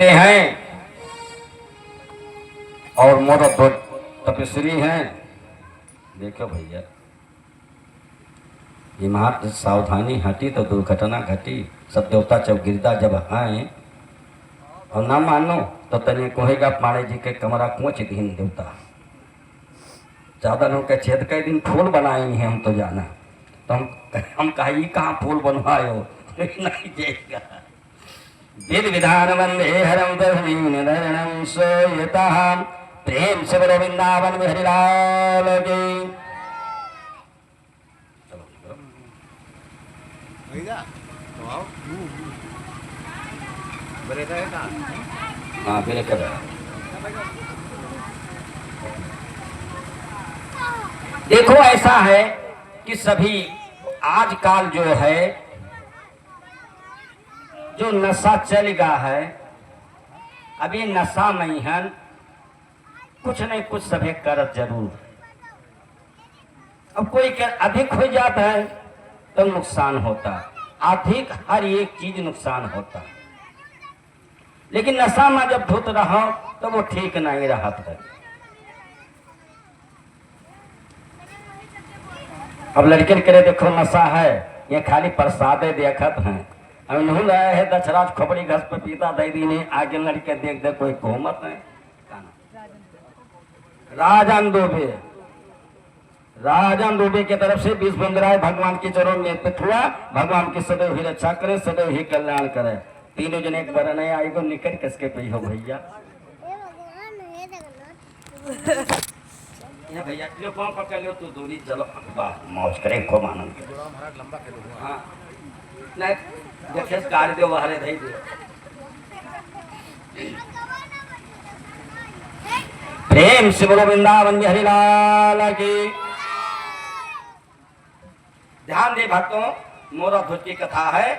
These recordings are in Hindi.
हैं और मोदक तपस्वी हैं। देखो भैया, ये सावधानी हटी तो दुर्घटना घटी। सब देवता जब गिरदा जब आए और ना मानो तो तने कहेगा पाणे जी के कमरा कोच दिन देवता ज्यादा लोग के छेद के दिन फूल बनाए हैं। हम तो जाना तो हम कहा कहाँ फूल बनवाए हो नहीं देगा। विध विधान वंदे हरम दर्शनीनरणं सोयतः प्रेम से बोलो वृंदावन में हरिलाल की। हाँ बिल्कुल। देखो ऐसा है कि सभी आजकल जो है जो नशा चल गया है, अभी नशा नहीं है, कुछ नहीं कुछ सभी कर जरूर। अब कोई अधिक हो जाता है तो नुकसान होता, अधिक हर एक चीज नुकसान होता। लेकिन नशा में जब धुत रहो तो वो ठीक नहीं रहा है। अब लड़के करे देखो नशा है, ये खाली प्रसादे देखत हैं। नहीं रहे है दशराज खोपड़ी घस पे पीता दे दी ने आगे लड़के देख दे कोई कोमत है। राजन दुबे, राजन दुबे की तरफ से 20 बंदराए भगवान के चरणों में पिथुआ, भगवान की सदैव ही रक्षा करे, सदैव ही कल्याण करे। तीनों जने एक बार नहीं आएगो निकल किसके पे हो भैया। ये भैया जो कौन पकड़ लो तू दूरी चलो वाह मौज करे खूब आनंद करे। हाँ नहीं देखे कार दो बाहर दे दे। प्रेम से बोलो वृंदावन में हरिलाल की। ध्यान दे भक्तों, मोरा ध्वज की कथा है।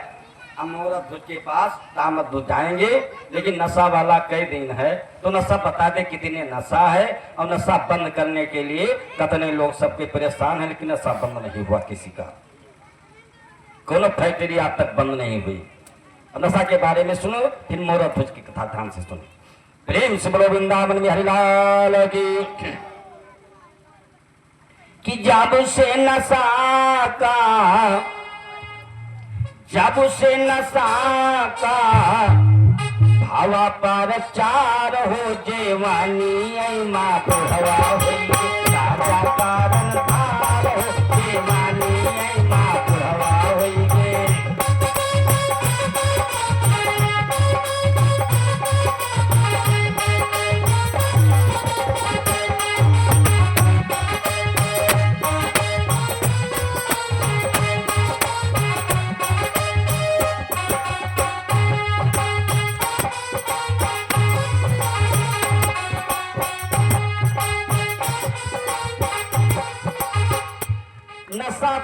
अब मोरा ध्वज के पास दामद ध्वज जाएंगे, लेकिन नशा वाला कई दिन है तो नशा बता दे कितने नशा है और नशा बंद करने के लिए कितने लोग सबके परेशान है, लेकिन नशा बंद नहीं हुआ किसी का। कोनो फैक्ट्री आज तक बंद नहीं हुई। नशा के बारे में सुनो, फिर मोरा ध्वज की कथा ध्यान से सुनो। प्रेम से बोलो वृंदावन में हरिलाल की। कि जादू से नशा का, जादू से नशा का भावा पर चार हो जेवानी माँ बुढ़वा होई राजा कारण भार हो जेवानी माँ बुढ़वा होई गे।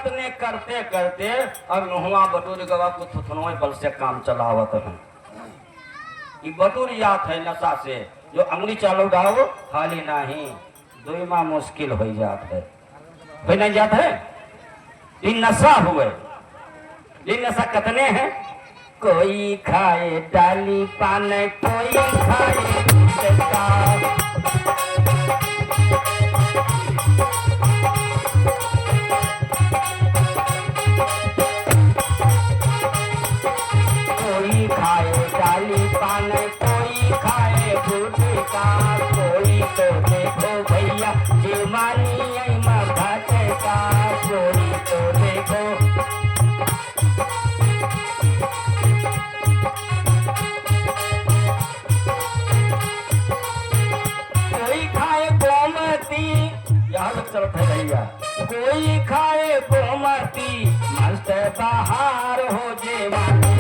ने करते करते और नहुआ बटूर गवा को थुथनों बल से काम चलावत है। ये बटूर याद है नशा से जो अंगुली चालो गाओ खाली नहीं दो माह मुश्किल हो जात है, हो नहीं जात है। ये नशा हुए, ये नशा कितने हैं। कोई खाए डाली पान, कोई खाए डाली पान, कोई खाए गुटका, कोई तो देखो भैया जीवानी मगध का, कोई तो देखो। कोई खाए गोमती, यहाँ तक चलता है भैया। कोई खाए गोमती मस्त बाहर हो जेवानी।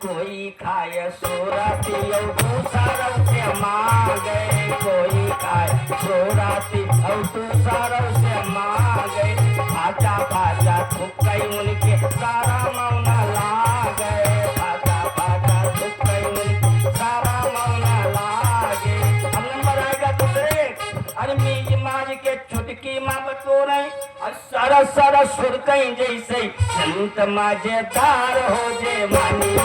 कोई खाए सोराती और दूसरों से मांगे, कोई खाए सोराती और दूसरों से मांगे। फाचा फाचा थुक गई सरसुर कहीं जैसे संत मजेदार हो जे मानिए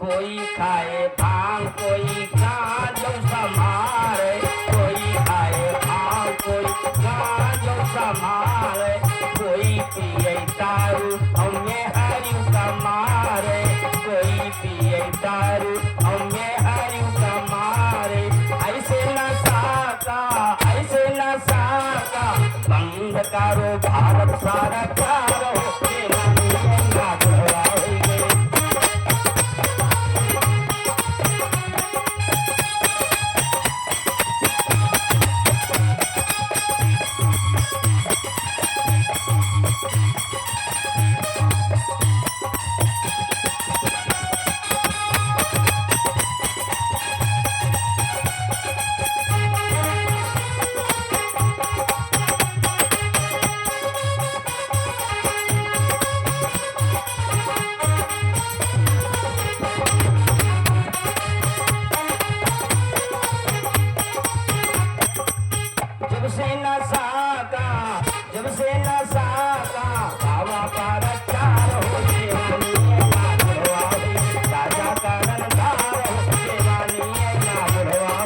कोई खाए भांग कोई गांजो समारे कोई खाए भांग कोई गांजो समारे कोई पिए दारू हमें हरियो कमारे कोई पिए दारू हमें हरियो कमारे ऐसे नशा का बंद करो भारत सरकार जब से नशा का बाबा पर चार हो देवानी ना बुढ़वा राजा का रंगदार हो देवानी ना बुढ़वा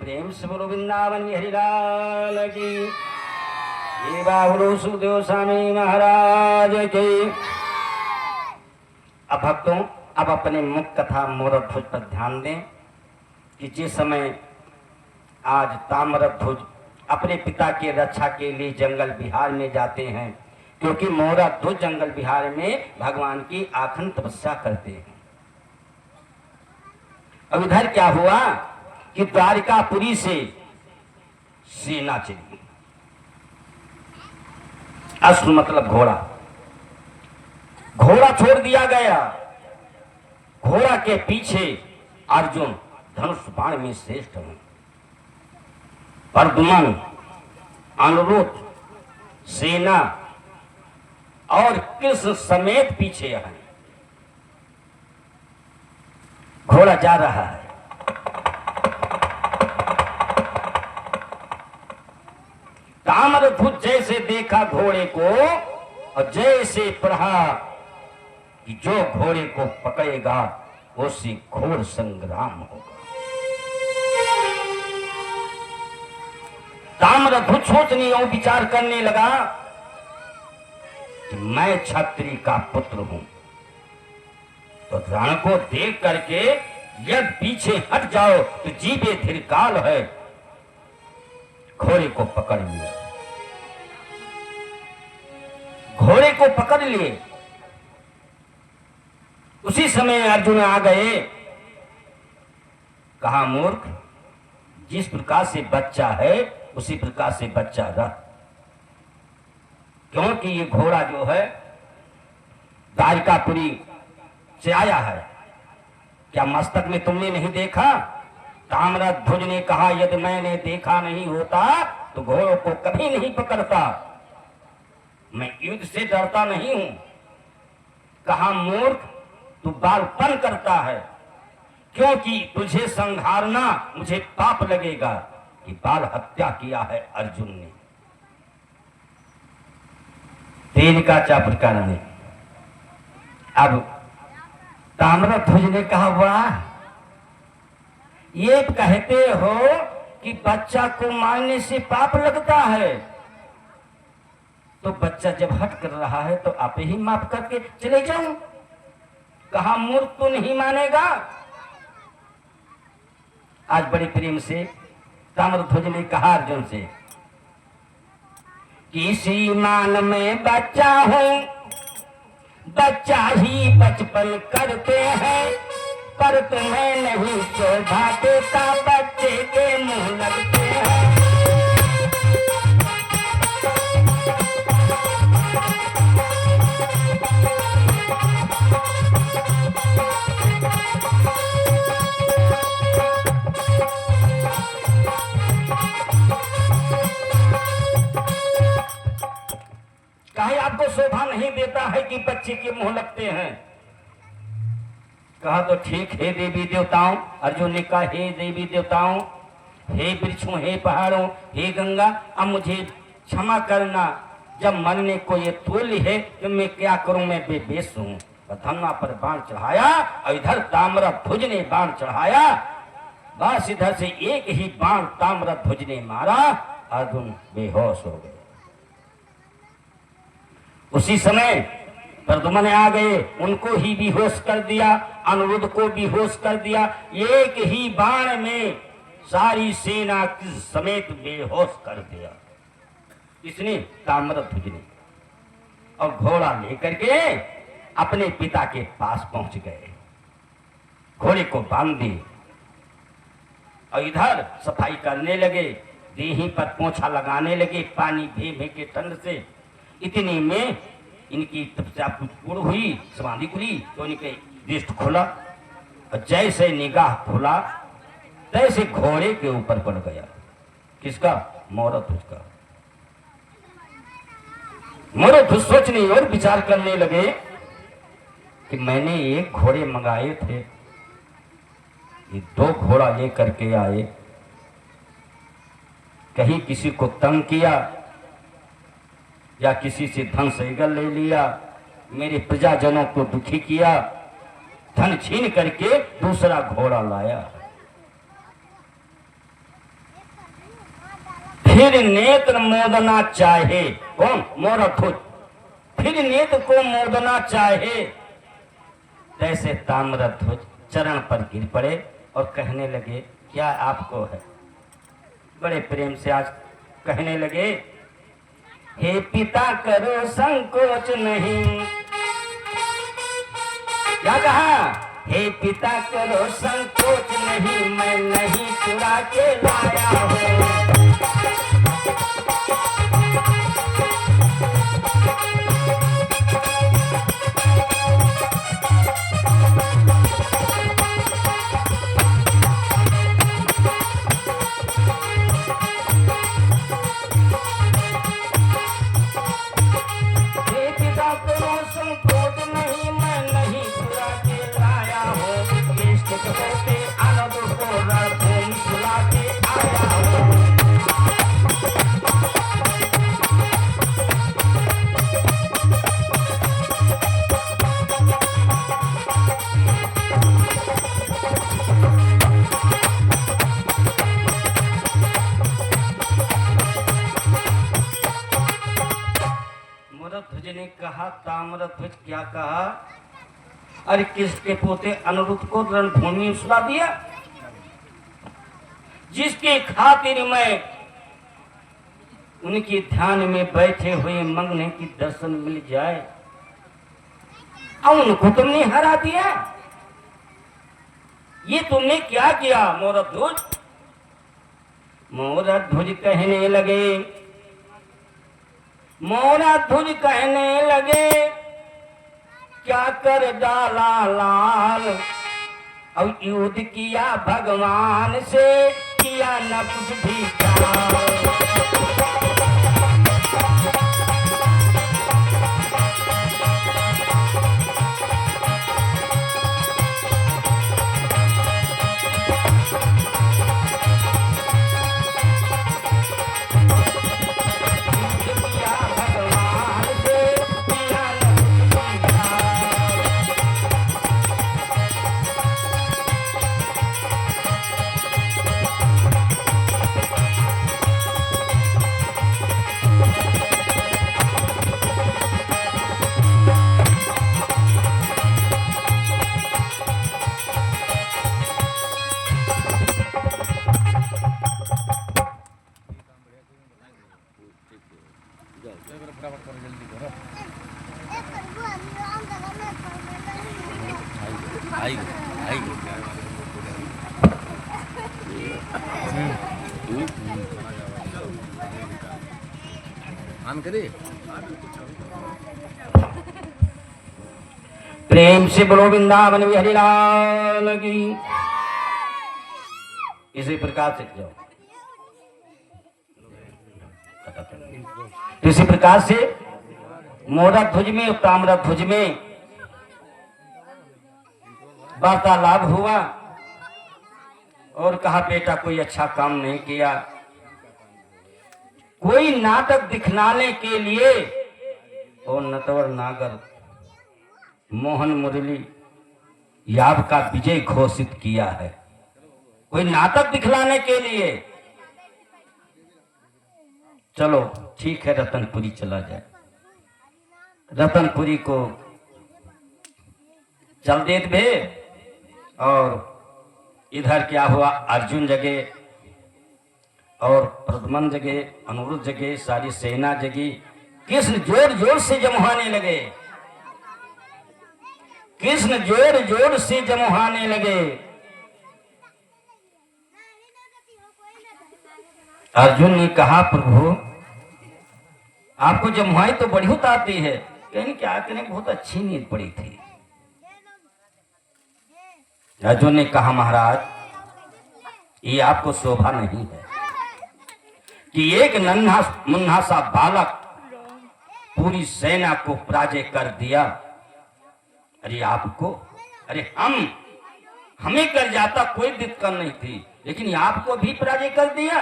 प्रेम से बोलो वृंदावन हरिलाल की ये बाबुलो सुखदेव स्वामी महाराज की। अब भक्तों अब अपने मुख्य कथा मोरध्वज पर ध्यान दें कि जिस समय आज ताम्रध्वज अपने पिता की रक्षा के लिए जंगल बिहार में जाते हैं क्योंकि मोरध्वज जंगल बिहार में भगवान की आखंड तपस्या करते हैं। अब इधर क्या हुआ कि द्वारिकापुरी से सेना चली। अश्व मतलब घोड़ा, घोड़ा छोड़ दिया गया। घोड़ा के पीछे अर्जुन धनुष बाण में श्रेष्ठ हैं। प्रद्युम्न, अनिरुद्ध, सेना और कृष्ण समेत पीछे हैं। घोड़ा जा रहा है। ताम्रध्वज जैसे देखा घोड़े को और जैसे पढ़ा कि जो घोड़े को पकड़ेगा उससे घोर संग्राम होगा। ताम्रध्वज सोचने और विचार करने लगा कि मैं क्षत्रिय का पुत्र हूं, तो रण को देख करके यदि पीछे हट जाओ तो जीवे धीरकाल है। घोड़े को पकड़ लिया, घोड़े को पकड़ लिए। उसी समय अर्जुन आ गए। कहा मूर्ख, जिस प्रकार से बच्चा है उसी प्रकार से बच्चा रह, क्योंकि ये घोड़ा जो है द्वारिकापुरी से आया है। क्या मस्तक में तुमने नहीं देखा? ताम्रध्वज ने कहा यदि मैंने देखा नहीं होता तो घोड़ों को कभी नहीं पकड़ता। मैं युद्ध से डरता नहीं हूं। कहा मूर्ख, तू बालपन करता है, क्योंकि तुझे संहारना मुझे पाप लगेगा कि बाल हत्या किया है अर्जुन ने। तेज का चापर कारण। अब ताम्रध्वज ने कहा वाह, ये कहते हो कि बच्चा को मारने से पाप लगता है, तो बच्चा जब हट कर रहा है तो आप ही माफ करके चले जाऊं। कहा मूर्ख, तू नहीं मानेगा। आज बड़े प्रेम से ताम्रध्वज ने कहा अर्जुन से, किसी मान में बच्चा हूं, बच्चा ही बचपन करते हैं, पर तुम्हें नहीं शोभा देता, बच्चे के मुंह लगते हैं। कहे आपको शोभा नहीं देता है कि बच्चे के मुंह लगते हैं। कहा तो ठीक है देवी देवताओं। अर्जुन ने कहा, हे देवी देवताओं, हे वृक्षों, हे पहाड़ों, हे गंगा, अब मुझे क्षमा करना, जब मरने को ये तुल्य है तो मैं क्या करूं, मैं बेबेस हूं। धन्ना पर बाण चढ़ाया और इधर ताम्रध्वज ने बाण चढ़ाया, बस इधर से एक ही बाण ताम्रध्वज ने मारा, अर्जुन बेहोश हो गए। उसी समय प्रद्युम्न आ गए, उनको ही बेहोश कर दिया, अनिरुद्ध को बेहोश कर दिया। एक ही बाण में सारी सेना समेत बेहोश कर दिया। इसने ताम्रध्वज ने, और घोड़ा लेकर के अपने पिता के पास पहुंच गए, घोड़े को बांध दिए और इधर सफाई करने लगे, देही पर पोंछा लगाने लगे पानी भे के ठंड से। इतने में इनकी तपस्या पूर्ण हुई, समाधि खुली, तो इनके दृष्टि खुला और जैसे निगाह खुला तैसे घोड़े के ऊपर पड़ गया। किसका? मौरध्वज का। मौरध्वज सोचने और विचार करने लगे कि मैंने एक घोड़े मंगाए थे, ये दो घोड़ा लेकर के आए, कहीं किसी को तंग किया या किसी से धन सैगल ले लिया, मेरे प्रजाजनों को दुखी किया, धन छीन करके दूसरा घोड़ा लाया। फिर नेत्र मोदना चाहे, कौन? मौरध्वज। फिर नेत्र को मोदना चाहे, तैसे ताम्रध्वज चरण पर गिर पड़े और कहने लगे, क्या आपको है? बड़े प्रेम से आज कहने लगे, हे पिता करो संकोच नहीं। क्या कहा? हे पिता करो संकोच नहीं, मैं नहीं चुरा के लाया हूँ। कहा, ताम्रध्वज क्या कहा? अरे किसके पोते अनिरुद्ध को रणभूमि में सुला दिया, जिसके खातिर मैं उनके ध्यान में बैठे हुए मंगने की दर्शन मिल जाए, और उनको तुमने हरा दिया। ये तुमने क्या किया मौरध्वज? मौरध्वज कहने लगे, मौरध्वज कहने लगे, क्या कर डाला लाल, अब युद्ध किया भगवान से, किया न कुछ भी जान। प्रेम से बोलो वृंदावन बिहारी लाल की। इसी प्रकार से जाओ। इसी प्रकार से मोरा ध्वज में और ताम्र ध्वज में वार्तालाप हुआ और कहा बेटा कोई अच्छा काम नहीं किया। कोई नाटक दिखलाने के लिए और नटवर नागर मोहन मुरली याब का विजय घोषित किया है। कोई नाटक दिखलाने के लिए चलो ठीक है रतनपुरी चला जाए। रतनपुरी को चल देते भे और इधर क्या हुआ, अर्जुन जगे और प्रद्युम्न जगे, अनुरुद्ध जगे, सारी सेना जगी। कृष्ण जोर जोर से जमुहाने लगे, कृष्ण जोर जोर से जमुहाने लगे। अर्जुन ने कहा प्रभु आपको जमुहाई तो बड़ी होत आती है, कहीं क्या करें बहुत अच्छी नींद पड़ी थी। अर्जुन ने कहा महाराज ये आपको शोभा नहीं है कि एक नन्हा मुन्ना सा बालक पूरी सेना को पराजय कर दिया। अरे आपको, अरे हमें कर जाता कोई दिक्कत नहीं थी, लेकिन आपको भी पराजय कर दिया।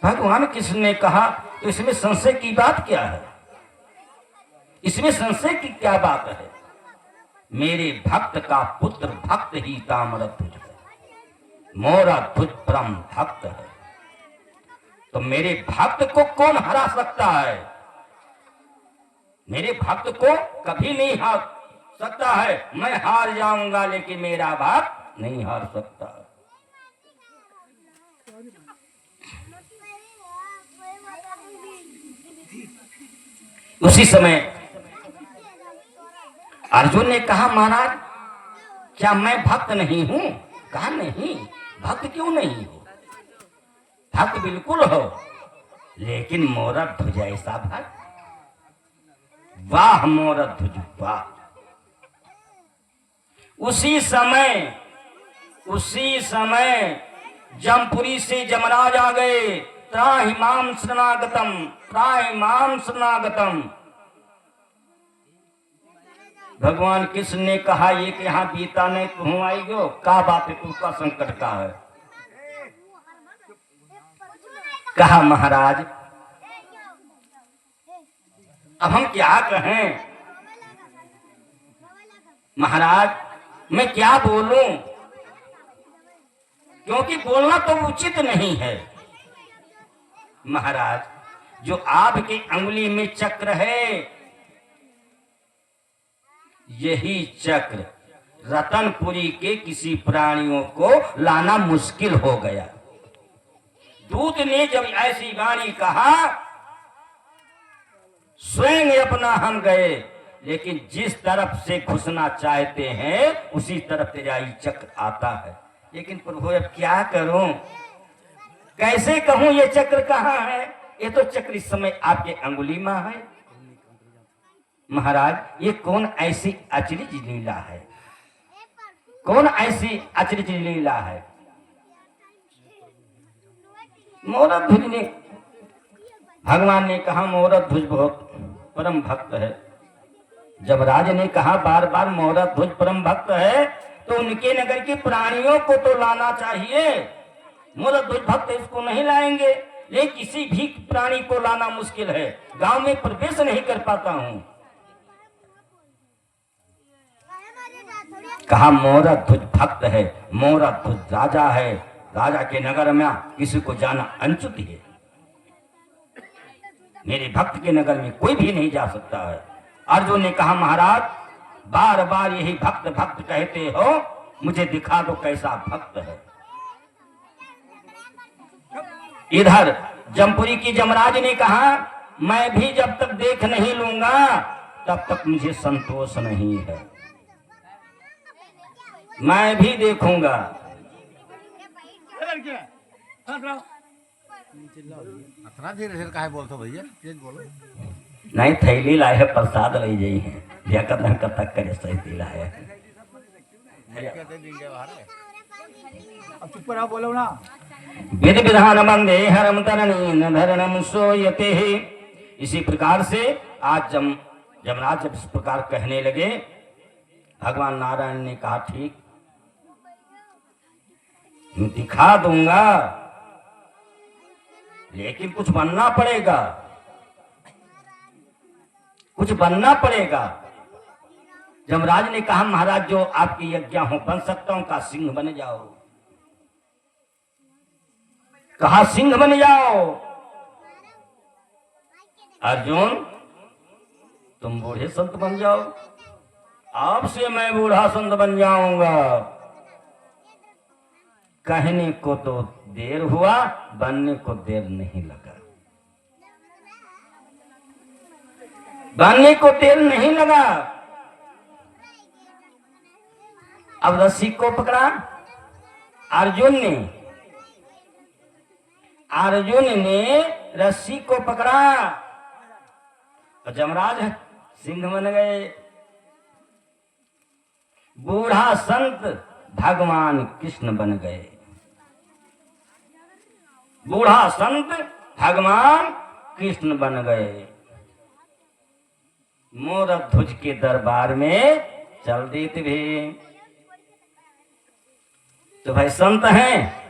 भगवान कृष्ण ने कहा तो इसमें संशय की बात क्या है, इसमें संशय की क्या बात है। मेरे भक्त का पुत्र भक्त ही ताम्र ध्वज है, मोरा ध्वज परम भक्त है। तो मेरे भक्त को कौन हरा सकता है? मेरे भक्त को कभी नहीं हार सकता है। मैं हार जाऊंगा लेकिन मेरा भक्त नहीं हार सकता। उसी समय अर्जुन ने कहा महाराज क्या मैं भक्त नहीं हूं? कहा नहीं, भक्त क्यों नहीं हो, भक्त बिल्कुल हो, लेकिन मोरा ध्वज ऐसा भक्त, वाह मोरा ध्वज वाह। उसी समय जमपुरी से जमराज आ गए। त्राहि माम शरणागतम, त्राहि माम शरणागतम। भगवान कृष्ण ने कहा ये कि यहाँ बीता नहीं तू आई गो, का बात है तुमका संकट का है? कहा महाराज अब हम क्या कहें, महाराज मैं क्या बोलूं, क्योंकि बोलना तो उचित नहीं है। महाराज जो आपकी अंगुली में चक्र है, यही चक्र रतनपुरी के किसी प्राणियों को लाना मुश्किल हो गया। दूत ने जब ऐसी वाणी कहा, स्वयं अपना हम गए, लेकिन जिस तरफ से घुसना चाहते हैं उसी तरफ तेरा ही चक्र आता है। लेकिन प्रभु अब क्या करूं, कैसे कहूं ये चक्र कहाँ है? ये तो चक्र इस समय आपके अंगुली में है। महाराज ये कौन ऐसी अचरज लीला है, कौन ऐसी अचरज लीला है? मोरा ध्वज ने, भगवान ने कहा मोरा ध्वज बहुत परम भक्त है। जब राज ने कहा बार बार मोरा ध्वज परम भक्त है, तो उनके नगर के प्राणियों को तो लाना चाहिए। मोरा ध्वज भक्त इसको नहीं लाएंगे, लेकिन किसी भी प्राणी को लाना मुश्किल है, गांव में प्रवेश नहीं कर पाता हूं। कहा मोरा ध्वज भक्त है, मोरा ध्वज राजा है, राजा के नगर में किसी को जाना अनुचित है। मेरे भक्त के नगर में कोई भी नहीं जा सकता है। अर्जुन ने कहा महाराज बार बार यही भक्त भक्त कहते हो, मुझे दिखा दो कैसा भक्त है। इधर जमपुरी की जमराज ने कहा मैं भी जब तक देख नहीं लूंगा तब तक मुझे संतोष नहीं है, मैं भी देखूंगा। इतना धीरे धीरे काहे बोलते भैया, तेज बोलो। नहीं थैली लाए है, प्रसाद ले जाई है, कतक करे सही लाए है। अब चुप रहो, बोलो ना। विधि विधान वंदे हरम तरणीन धरणम सोयते। इसी प्रकार से आज जमराज जब इस प्रकार कहने लगे, भगवान नारायण ने कहा ठीक दिखा दूंगा, लेकिन कुछ बनना पड़ेगा, कुछ बनना पड़ेगा। जमराज ने कहा महाराज जो आपकी आज्ञा हो बन सकता हूं, का सिंह बन जाओ। कहा सिंह बन जाओ। अर्जुन तुम बूढ़े संत बन जाओ, आपसे मैं बूढ़ा संत बन जाऊंगा। कहने को तो देर हुआ, बनने को देर नहीं लगा, बनने को देर नहीं लगा। अब रस्सी को पकड़ा अर्जुन ने, अर्जुन ने रस्सी को पकड़ा और जमराज सिंह बन गए। बूढ़ा संत भगवान कृष्ण बन गए, बूढ़ा संत भगवान कृष्ण बन गए। मोर ध्वज के दरबार में चल देते भी। तो भाई संत हैं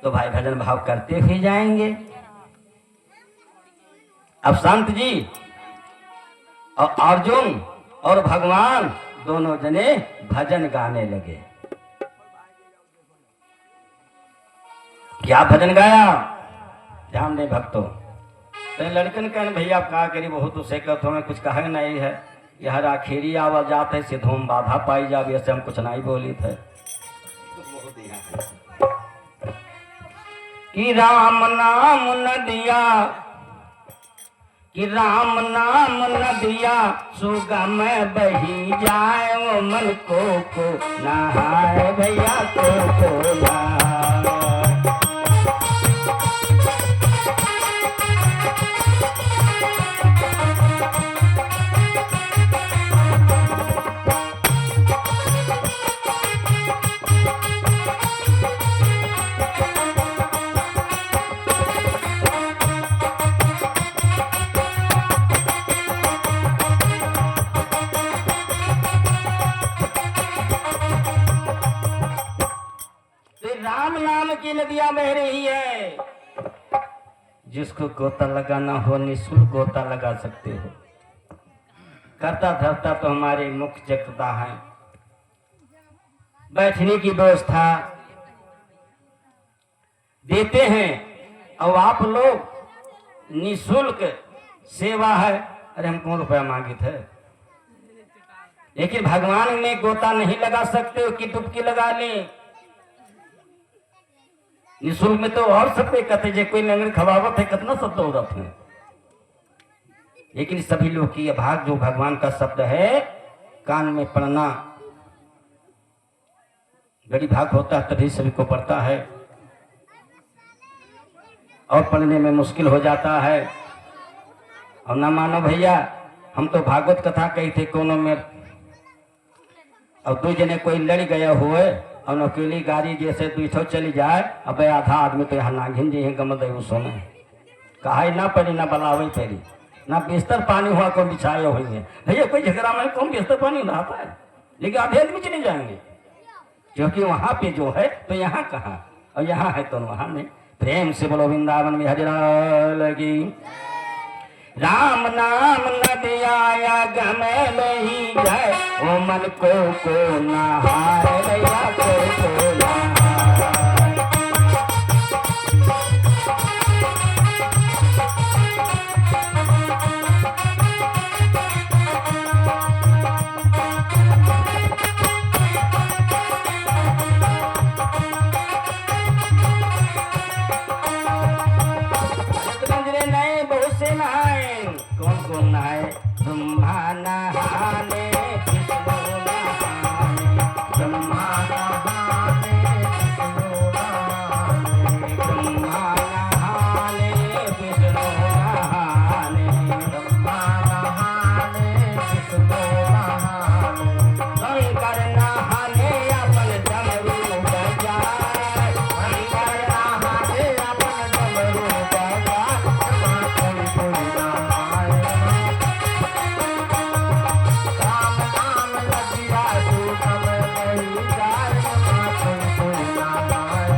तो भाई भजन भाव करते हुए जाएंगे। अब संत जी और अर्जुन और भगवान दोनों जने भजन गाने लगे। क्या भजन गाया ध्यान दे भक्तों। तो लड़कन कहने भैया आप कहा करी बहुत उसे कहते में कुछ कहा नहीं है, यह आखिरी आवाज जाते से धूम बाधा पाई जावे, ऐसे हम कुछ नहीं बोली थे। कि राम नाम न दिया, कि राम नाम न दिया सुगम बही जाए, वो मन को नहाए भैया को नहाए। नदियां बह रही है, जिसको गोता लगाना हो निःशुल्क गोता लगा सकते हो। करता धरता तो हमारे मुख्य जगता है, बैठने की व्यवस्था देते हैं और आप लोग निःशुल्क सेवा है। अरे हम कौन रुपया मांगे थे, लेकिन भगवान में गोता नहीं लगा सकते हो कि डुबकी लगा लें। निःशुल्क में तो और सब कहते जे कोई लंगर खवावत है, कितना शब्द औरत है, लेकिन सभी लोग की भाग जो भगवान का शब्द है कान में पढ़ना बड़ी भाग होता है, तभी सभी को पढ़ता है और पढ़ने में मुश्किल हो जाता है। और ना मानो भैया हम तो भागवत कथा कही थे कोनो में, और दो जने कोई लड़ गया हुए और अकेली गाड़ी जैसे दूठो चली जाए, अब आधा आदमी तो यहाँ नागिन जी गम दे सोने कहा ना पड़ी ना बलावे पड़ी ना बिस्तर पानी हुआ को बिछाए हुए हैं। भैया कोई झगड़ा में कौन बिस्तर पानी नहाता है, लेकिन आधे आदमी चले जाएंगे, क्योंकि वहां पे जो है तो यहाँ कहाँ और यहाँ है तो वहां नहीं। प्रेम से बोलो वृंदावन में हजरा लगी। राम नाम नदिया गम नहीं जाए, ओ मन को नहाए भैया को नहाए। नहाने विष्णु नहाने ब्रह्मा नहाने विष्णु नहाने ब्रह्मा नहाने विष्णु नहाने ब्रह्मा नहाने विष्णु नहाने शंकर नहाने अपन डमरू बजाए शंकर नहाने अपन डमरू बजाए कोई कोई नहाए राम नाम लगिया सुगम नहीं जाए कोई कोई नहाए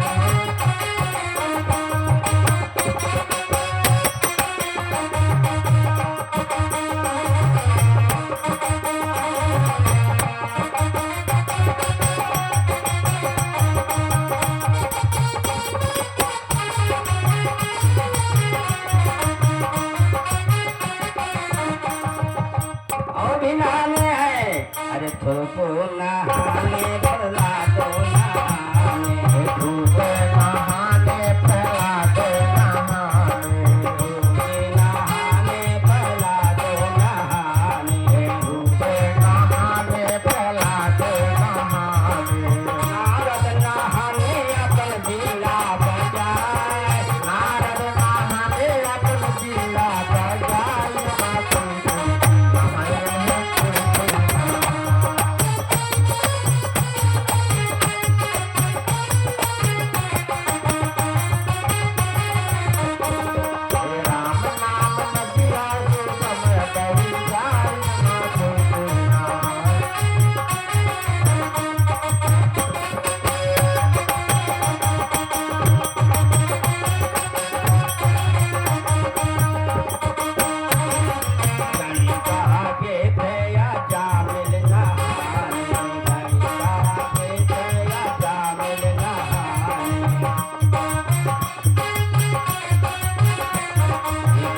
और भी नहाने हैं अरे थोपो नहाने बरला दो नहाने थोपो नहाने फैला दो नहाने थोपे नहाने फैला दो नहाने थोपे नहाने फैला दो नहाने नारद नहाने अपन बीड़ा बजाए नारद नहाने अपन बीड़ा बजाए राम नाम लगिया सुगम नहीं जाए कोई कोई नहाए गणिका के भैया जामिल नहाने गणिका के भैया जामिल नहाने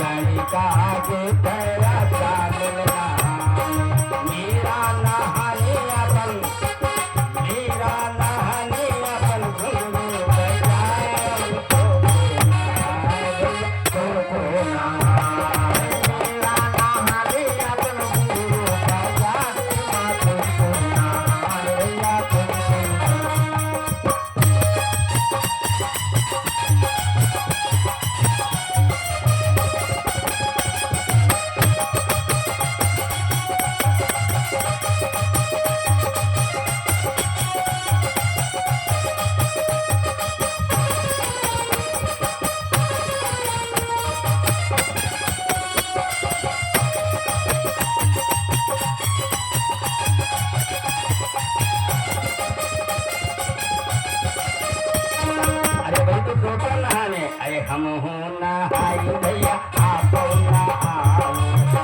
गणिका के भैया जामिल नहाने मीरा नहाने अपन घुंघरू बजाए थोपो नहाए मीरा नहाने अपन घुंघरू बजाए कोई कोई नहाए भैया कोई कोई नहाए अरे भाई तो टोटो नहाने अरे हम हो नहाई भैया आप नहाओ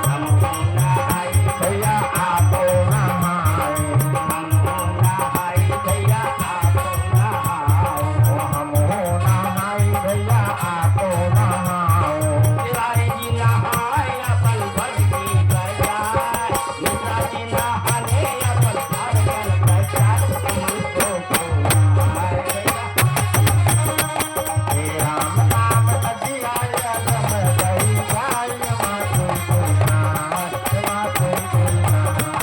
हम हो नहाई भैया आप नहाए हम हो नहाई भैया आप नहाओ हम हो नहाई भैया आप नहाओ तिवारी जी नहाए अपन भक्ति बजाए मिश्रा जी नहाने अपन अर्पण बजाए मन को नहाए भैया राम नाम लगिया जब नहीं जाए कोई कोई नहाए कोई कोई नहाए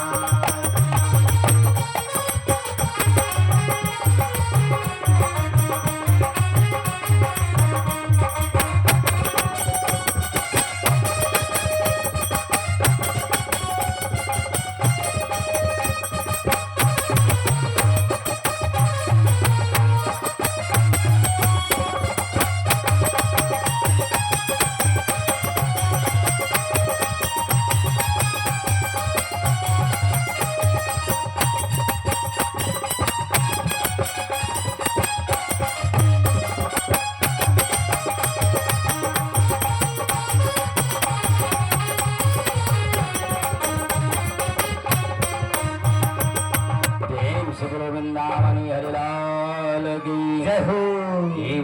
प्रेम से बोलो वृंदावनी हरिलाल की जय हो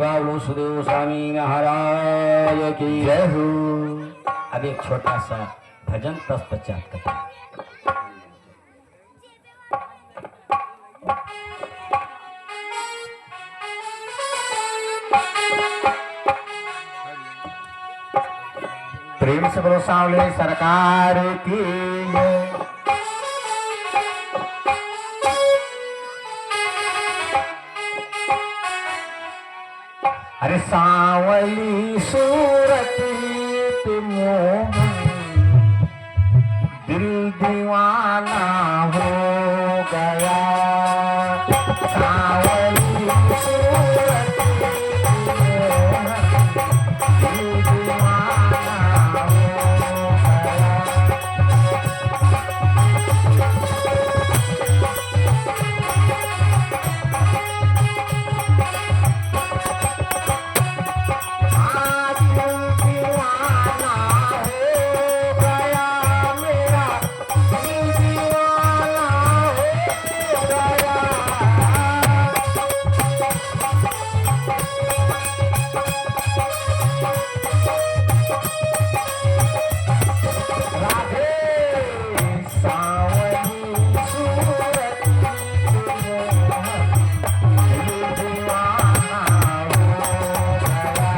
बाबू सुदेव स्वामी महाराज की जय हो। अब एक छोटा सा भजन तत्पश्चात कथा। प्रेम से बोलो सांवले सरकार की जय। अरे सांवली सूरत मोहन दिल दीवाना हो गया सांवली सूरत मोहन दिल दीवाना हो गया आज दीवाना हो गया मेरा दिल दीवाना हो गया राधे सांवली सूरत मोहन दिल दीवाना हो गया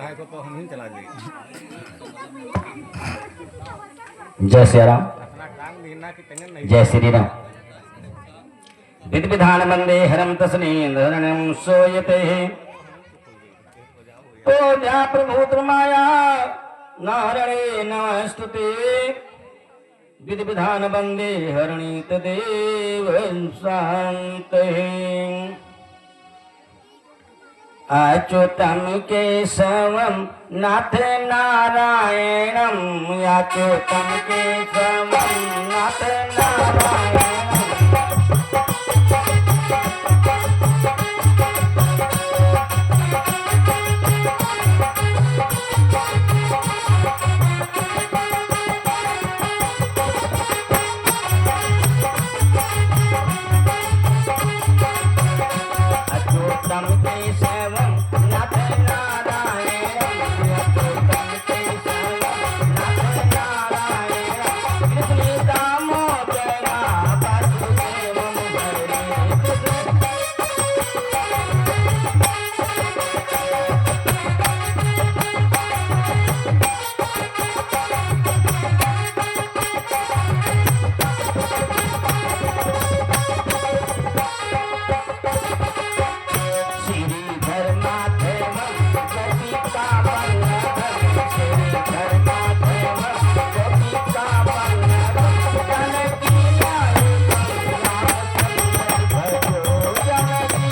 गाय को तो हम ही चला देंगे। जय श्री राम, अपना टांग नीना की टेंगन नहीं। जय श्री राम। विधि विधान वंदे हरम तस्नीं सोयते तो जा प्रभु माया नारणे नमस्तुते। विधि विधान वंदे हरणि तदेव शांते। अच्युतम केशवम नाथ नारायणम, अच्युतम केशवम नाथ नारायणम। अच्युतम केशवम नाथ नारायणम, अच्युतम केशवम नाथ नारायणम। कृष्ण दामोदर वासुदेवम हरे कृष्ण। श्रीधर माधवम गोपिका वल्लभम, श्रीधर माधवम गोपिका वल्लभम। जानकी नायकम रामचंद्र भजो, जानकी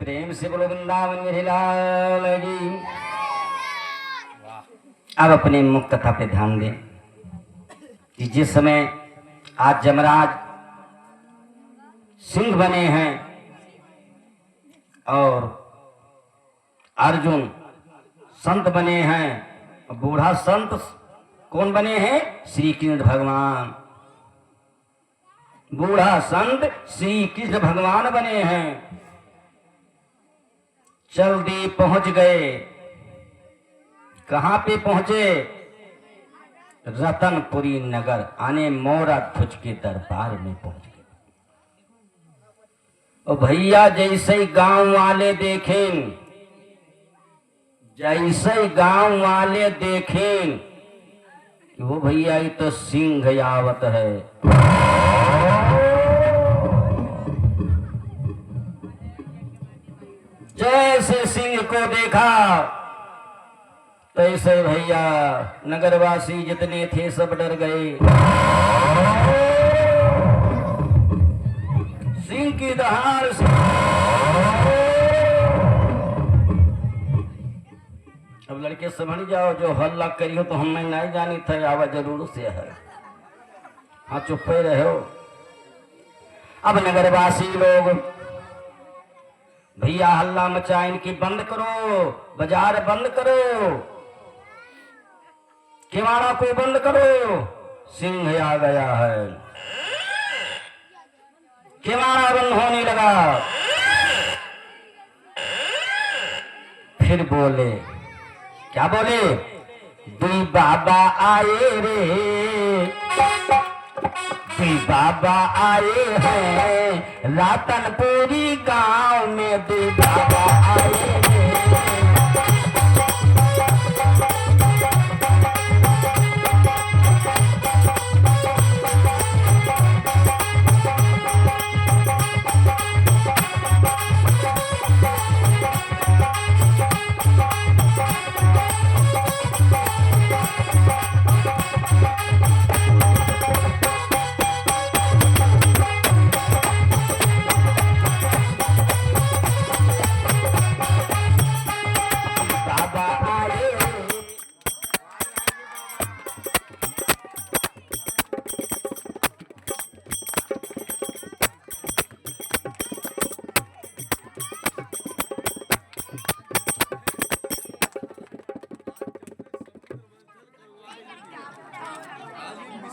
प्रेम से बोलो वृंदावन मेरे लाल जी। अब अपने मुख कथा पे ध्यान दें कि जिस समय आज जमराज सिंह बने हैं और अर्जुन संत बने हैं। बूढ़ा संत कौन बने हैं? श्री कृष्ण भगवान। बूढ़ा संत श्री कृष्ण भगवान बने हैं। जल्दी पहुंच गए। कहां पे पहुंचे? रतनपुरी नगर आने मोरा ध्वज के दरबार में पहुंच गए। और भैया जैसे ही गांव वाले देखें, जैसे ही गांव वाले देखें कि वो भैया ये तो सिंह आवत है, जैसे सिंह को देखा तैसे भैया नगरवासी जितने थे सब डर गए। सिंह की दहाड़ से अब लड़के समझ जाओ, जो हल्ला करियो तो हमें नहीं जानी थे, आवा जरूर से है। हाँ चुप ही रहो। अब नगरवासी लोग भैया हल्ला मचा, इनकी बंद करो, बाजार बंद करो, किवाड़ा को बंद करो, सिंह आ गया है। किवाड़ा बंद होने लगा। फिर बोले, क्या बोले? दुई बाबा आए रे, दुई बाबा आए हैं रातनपुरी गांव में, दुई बाबा आए हैं।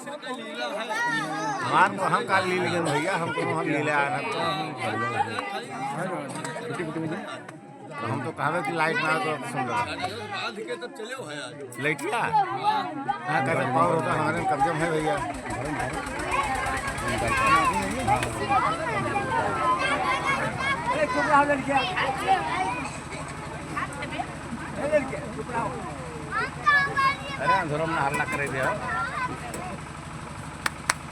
हमारे को हम काल ली लेंगे भैया, हमको हम ले आए हैं तो हम तो कहा कि लाइट ना तो सुन लगा लाइटिया हाँ कैसे पावर होता है हमारे कब्जे में है भैया। अरे अंधेरों में हल्ला करे दिया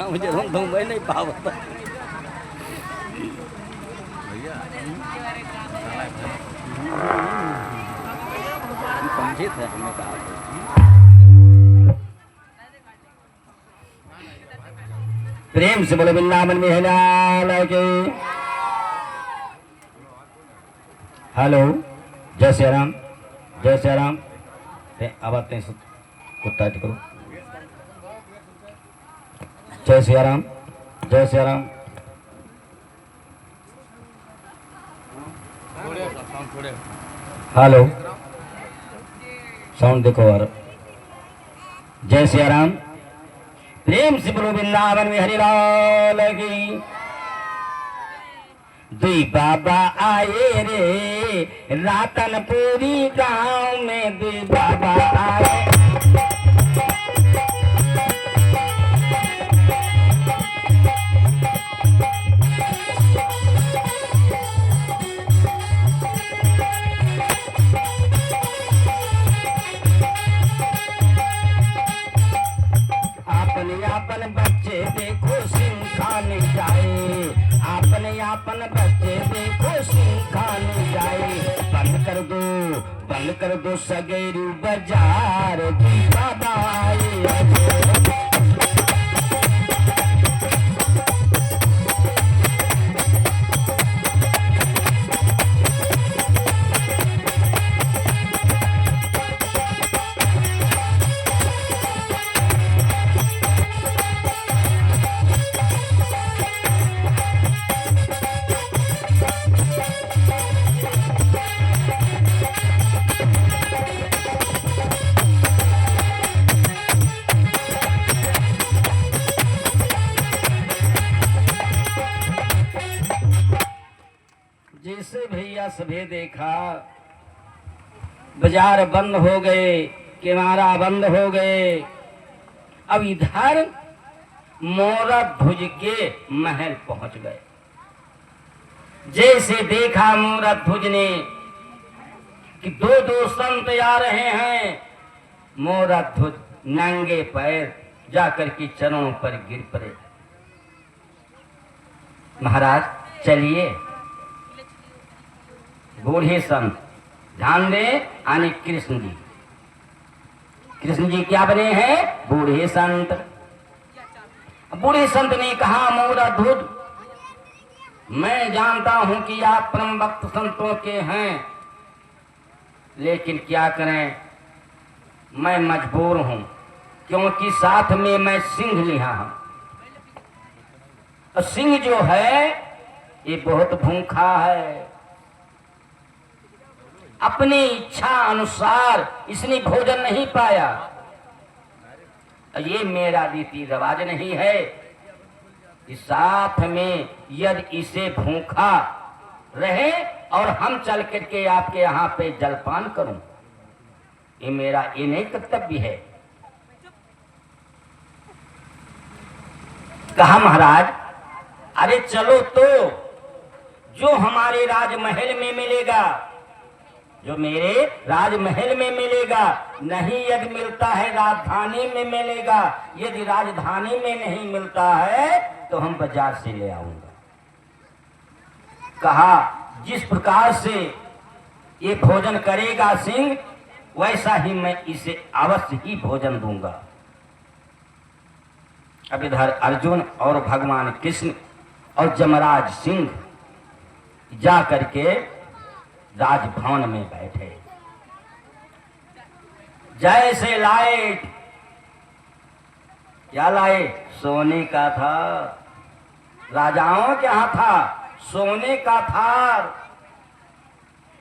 मुझे धूम भाई नहीं पावता भैया। समझे थे हमें कहा प्रेम से बोले वृंदावन में के हेलो जय श्री राम जय श्री राम आवाज कुत्ता करो जय श्री राम जय श्री राम हेलो साउंड देखो यार जय श्री राम प्रेम से बोलो वृंदावन में हरिलाल की दुई बाबा आए रे रातनपुरी गांव में दुई बाबा आए अपन बच्चे देखो सिंह खाने जाए अपने अपन बच्चे देखो सिंह खाने जाए बंद कर दो सगेरू बाजार की बाबा आए जैसे भैया सभी देखा बाजार बंद हो गए किनारा बंद हो गए अब इधर मोरा ध्वज के महल पहुंच गए जैसे देखा मोरा ध्वज ने कि दो संत आ रहे हैं मोरा ध्वज नंगे पैर जाकर के चरणों पर गिर पड़े महाराज चलिए बूढ़े संत ध्यान दे आने कृष्ण जी क्या बने हैं बूढ़े संत ने कहा मोरा ध्वज मैं जानता हूं कि आप परम भक्त संतों के हैं लेकिन क्या करें मैं मजबूर हूं क्योंकि साथ में मैं सिंह लिया हूं और सिंह जो है ये बहुत भूखा है अपनी इच्छा अनुसार इसने भोजन नहीं पाया ये मेरा रीति रिवाज नहीं है कि साथ में यदि इसे भूखा रहे और हम चल करके आपके यहाँ पे जलपान करूं ये मेरा ये नहीं कर्तव्य है। कहा महाराज अरे चलो तो जो हमारे राजमहल में मिलेगा जो मेरे राजमहल में मिलेगा नहीं यदि मिलता है राजधानी में मिलेगा यदि राजधानी में नहीं मिलता है तो हम बाजार से ले आऊंगा। कहा जिस प्रकार से ये भोजन करेगा सिंह वैसा ही मैं इसे अवश्य ही भोजन दूंगा। अब इधर अर्जुन और भगवान कृष्ण और जमराज सिंह जा करके राजभवन में बैठे जैसे लाइट क्या लाए सोने का था राजाओं के यहाँ था सोने का था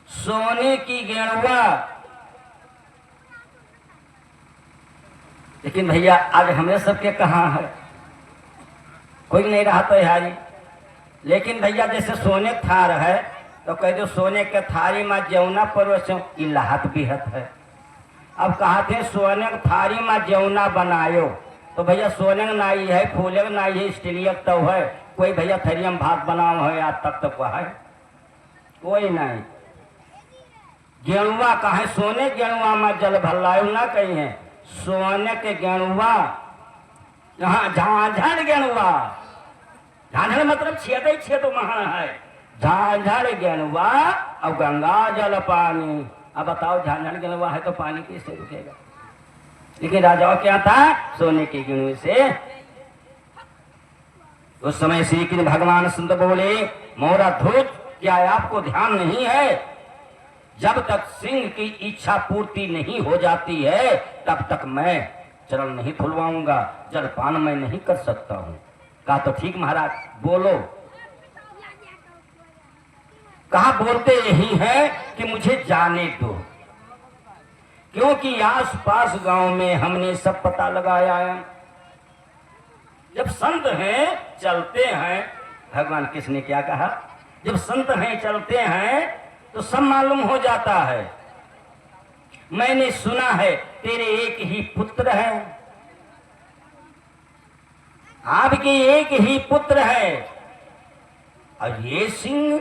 सोने की गेरुआ लेकिन भैया आज हमें सबके कहाँ है, कोई नहीं रहा तो यारी। लेकिन भैया जैसे सोने थार है तो कह दो सोने के थारी में जौना परवशो इलाहत बिहत है। अब कहते सोने के थारी में जौना बनायो तो भैया सोने का नाई है, फूले का नाई है, स्टीलिया तो है, कोई भैया थरिया में भात बनाओ है आज तक तो है कोई नहीं। गेणुआ कहे सोने गेणुआ में जल भल्लायो ना कही है, सोने के गेणुआ यहाँ झांझड़ गेणुआ, झांझड़ मतलब छेद छेद महान है, झांझड़ गेणुआ और गंगा जल पानी। अब बताओ झांझड़ गेणुआ है तो पानी कैसे रुकेगा। लेकिन राजाओं क्या था सोने के गेणुए से। उस समय श्री कृष्ण भगवान सुंदर बोले मोरा धूत क्या आपको ध्यान नहीं है, जब तक सिंह की इच्छा पूर्ति नहीं हो जाती है तब तक मैं चरण नहीं खुलवाऊंगा, जलपान मैं नहीं कर सकता हूं। कहा तो ठीक महाराज बोलो। कहा बोलते यही है कि मुझे जाने दो, क्योंकि आस पास गांव में हमने सब पता लगाया है। जब संत हैं चलते हैं, भगवान कृष्ण ने क्या कहा, जब संत हैं चलते हैं तो सब मालूम हो जाता है। मैंने सुना है तेरे एक ही पुत्र है, आपके एक ही पुत्र है, और ये सिंह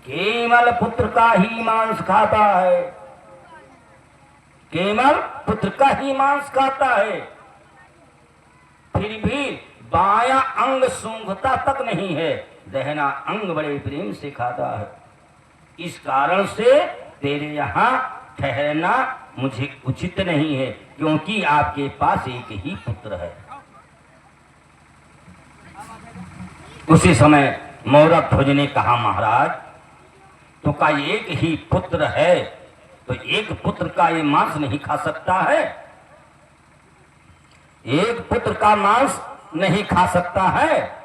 केवल पुत्र का ही मांस खाता है, केवल पुत्र का ही मांस खाता है, फिर भी बायां अंग सूंघता तक नहीं है, दहना अंग बड़े प्रेम से खाता है। इस कारण से तेरे यहाँ ठहरना मुझे उचित नहीं है, क्योंकि आपके पास एक ही पुत्र है। उसी समय मौरा ध्वज ने कहा महाराज तो का एक ही पुत्र है तो एक पुत्र का ये मांस नहीं खा सकता है, एक पुत्र का मांस नहीं खा सकता है।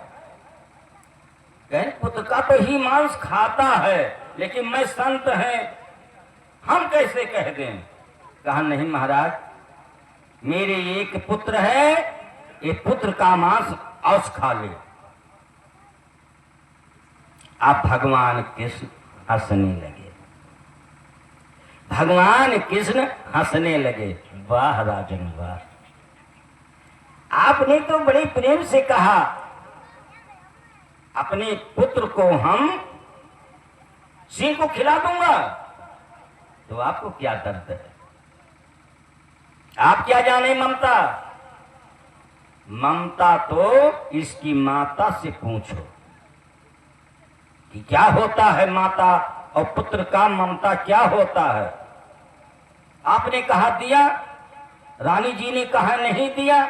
पुत्र का तो ही मांस खाता है, लेकिन मैं संत है हम कैसे कह दें। कहा नहीं महाराज मेरे एक पुत्र है, ये पुत्र का मांस औस खा ले। आप भगवान कृष्ण हंसने लगे, भगवान कृष्ण हंसने लगे। वाह राजन वाह, आपने तो बड़े प्रेम से कहा अपने पुत्र को हम सिंह को खिला दूंगा, तो आपको क्या दर्द है, आप क्या जाने ममता। ममता तो इसकी माता से पूछो कि क्या होता है माता और पुत्र का ममता क्या होता है। आपने कहा दिया, रानी जी ने कहा नहीं दिया,